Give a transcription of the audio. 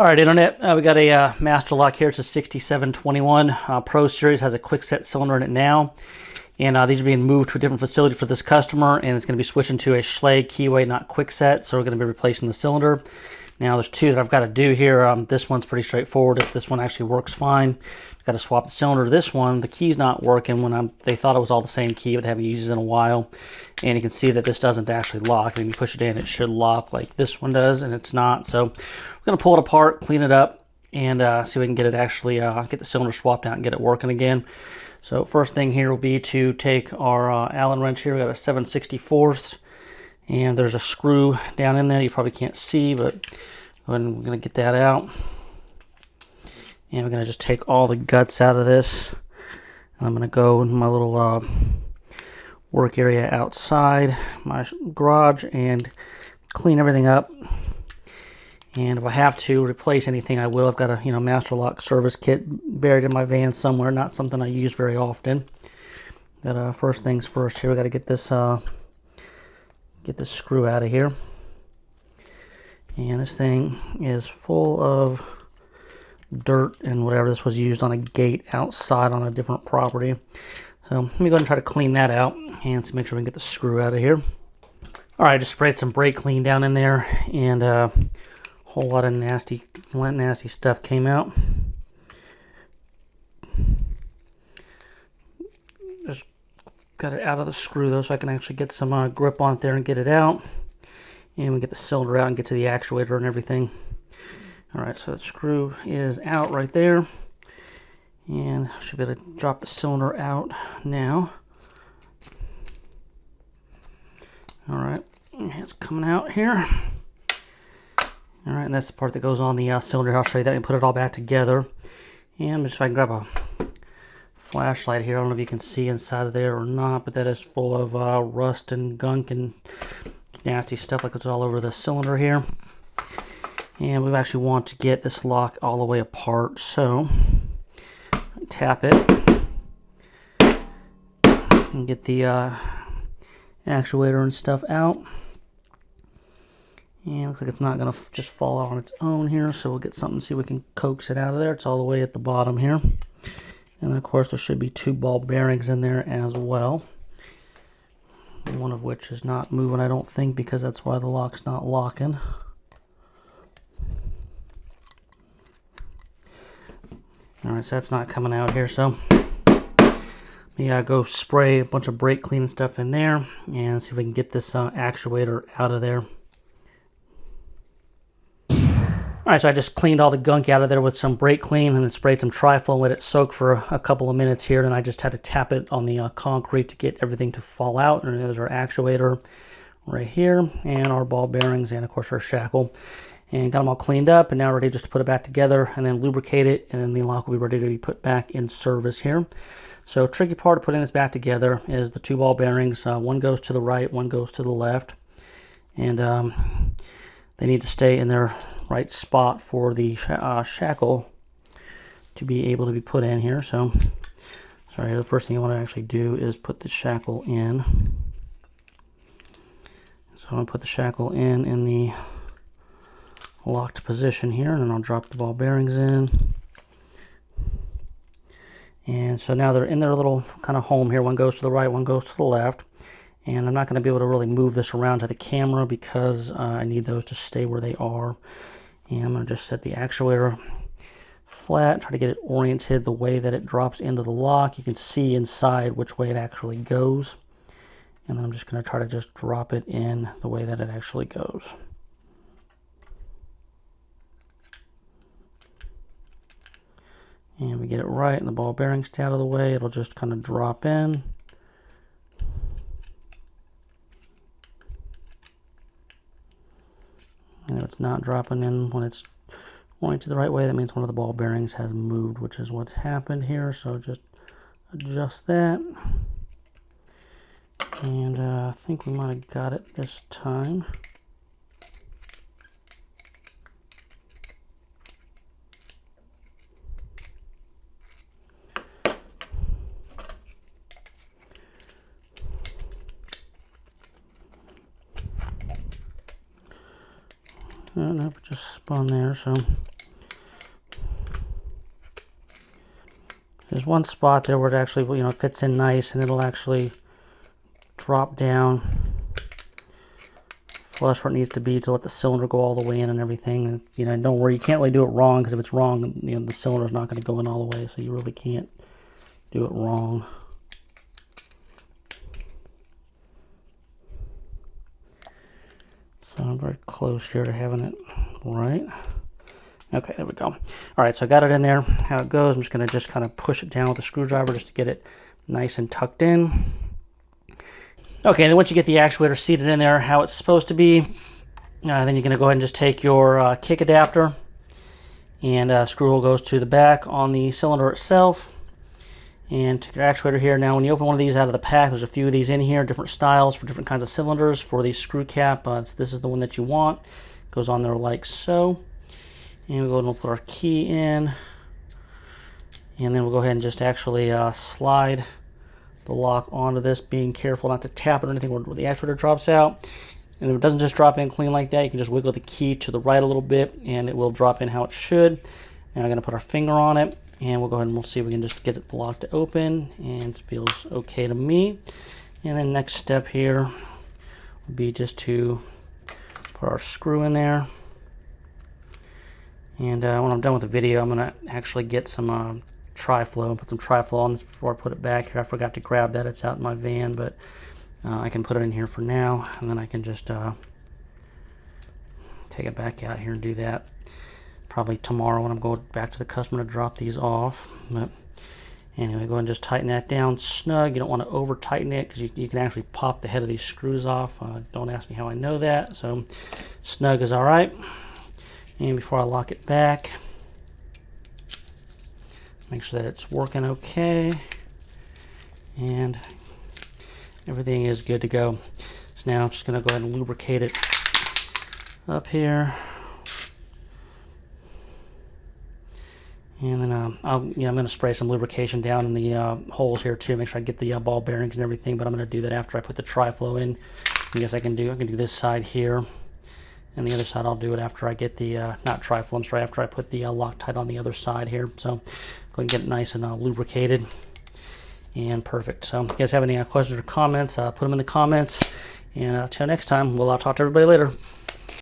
All right, Internet, we got a master lock here. It's a 6721 Pro Series. Has a quick set cylinder in it now. And these are being moved to a different facility for this customer, and it's going to be switching to a Schlage keyway, not quick set. So we're going to be replacing the cylinder. Now there's two that I've got to do here. This one's pretty straightforward. If this one actually works fine, I've got to swap the cylinder. This one, the key's not working. They thought it was all the same key, but they haven't used it in a while. And you can see that this doesn't actually lock. When you push it in, it should lock like this one does, and it's not. So we're going to pull it apart, clean it up, and see if we can get it actually, get the cylinder swapped out and get it working again. So first thing here will be to take our Allen wrench here. We got a 7/64, and there's a screw down in there. You probably can't see, but we're going to get that out. And we're going to just take all the guts out of this. And I'm going to go in my little work area outside my garage and clean everything up. And if I have to replace anything, I will. I've got a master lock service kit buried in my van somewhere. Not something I use very often. But first things first here, we got to get this screw out of here. And this thing is full of dirt and whatever. This was used on a gate outside on a different property. So let me go ahead and try to clean that out and make sure we can get the screw out of here. All right, I just sprayed some brake clean down in there, and a whole lot of nasty stuff came out. Just got it out of the screw though, so I can actually get some grip on it there and get it out. And we get the cylinder out and get to the actuator and everything. All right, so the screw is out right there. And I should be able to drop the cylinder out now. All right, it's coming out here. All right, and that's the part that goes on the cylinder. I'll show you that and put it all back together. And if I can grab a flashlight here, I don't know if you can see inside of there or not, but that is full of rust and gunk and nasty stuff like it's all over the cylinder here. And we actually want to get this lock all the way apart, so tap it and get the actuator and stuff out. And it looks like it's not going to just fall out on its own here, so we'll get something, see if we can coax it out of there. It's all the way at the bottom here. And then of course there should be two ball bearings in there as well. One of which is not moving, I don't think, because that's why the lock's not locking. Alright, so that's not coming out here, so yeah, go spray a bunch of brake cleaning stuff in there and see if we can get this actuator out of there. Alright, so I just cleaned all the gunk out of there with some brake clean and then sprayed some Trifol and let it soak for a couple of minutes here. Then I just had to tap it on the concrete to get everything to fall out. And there's our actuator right here and our ball bearings and of course our shackle. And got them all cleaned up and now ready just to put it back together and then lubricate it, and then the lock will be ready to be put back in service here. So tricky part of putting this back together is the two ball bearings. One goes to the right, one goes to the left. And they need to stay in their right spot for the shackle to be able to be put in here. So, sorry, the first thing I want to actually do is put the shackle in. So I'm going to put the shackle in the locked position here, and then I'll drop the ball bearings in. And so now they're in their little kind of home here. One goes to the right, one goes to the left. And I'm not going to be able to really move this around to the camera because I need those to stay where they are. And I'm going to just set the actuator flat, try to get it oriented the way that it drops into the lock. You can see inside which way it actually goes. And then I'm just going to try to just drop it in the way that it actually goes. And we get it right and the ball bearings stay out of the way. It'll just kind of drop in. And if it's not dropping in when it's oriented the right way, that means one of the ball bearings has moved, which is what's happened here. So just adjust that. And I think we might have got it this time. Nope, it just spun there, so There's one spot there where it actually, you know, fits in nice, and it'll actually drop down flush where it needs to be to let the cylinder go all the way in and everything. And, you know, don't worry, you can't really do it wrong, because if it's wrong, you know, the cylinder's not going to go in all the way, so you really can't do it wrong. So I'm very close here to having it right. Okay, there we go. All right, so I got it in there. How it goes, I'm just going to kind of push it down with a screwdriver just to get it nice and tucked in. Okay, and then once you get the actuator seated in there how it's supposed to be, then you're going to go ahead and just take your kick adapter, and screw hole goes to the back on the cylinder itself. And take your actuator here. Now when you open one of these out of the pack, there's a few of these in here, different styles for different kinds of cylinders. For the screw cap, this is the one that you want. Goes on there like so. And we'll go ahead and we'll put our key in. And then we'll go ahead and just actually slide the lock onto this, being careful not to tap it or anything where the actuator drops out. And if it doesn't just drop in clean like that, you can just wiggle the key to the right a little bit and it will drop in how it should. Now I'm going to put our finger on it, and we'll go ahead and we'll see if we can just get the lock to open, and it feels okay to me. And then next step here would be just to put our screw in there. And when I'm done with the video, I'm going to actually get some tri-flow and put some tri-flow on this before I put it back here. I forgot to grab that. It's out in my van, but I can put it in here for now, and then I can just take it back out here and do that probably tomorrow when I'm going back to the customer to drop these off. But anyway, go ahead and just tighten that down snug. You don't want to over tighten it, because you can actually pop the head of these screws off. Don't ask me how I know that. So snug is all right. And before I lock it back, make sure that it's working okay and everything is good to go. So now I'm just going to go ahead and lubricate it up here. And then I'm going to spray some lubrication down in the holes here too, make sure I get the ball bearings and everything, but I'm going to do that after I put the tri-flow in. I guess I can do this side here, and the other side I'll do it after I get the, not tri-flow, I'm sorry, after I put the Loctite on the other side here. So go ahead and get it nice and lubricated and perfect. So if you guys have any questions or comments, put them in the comments, and until next time, we'll talk to everybody later.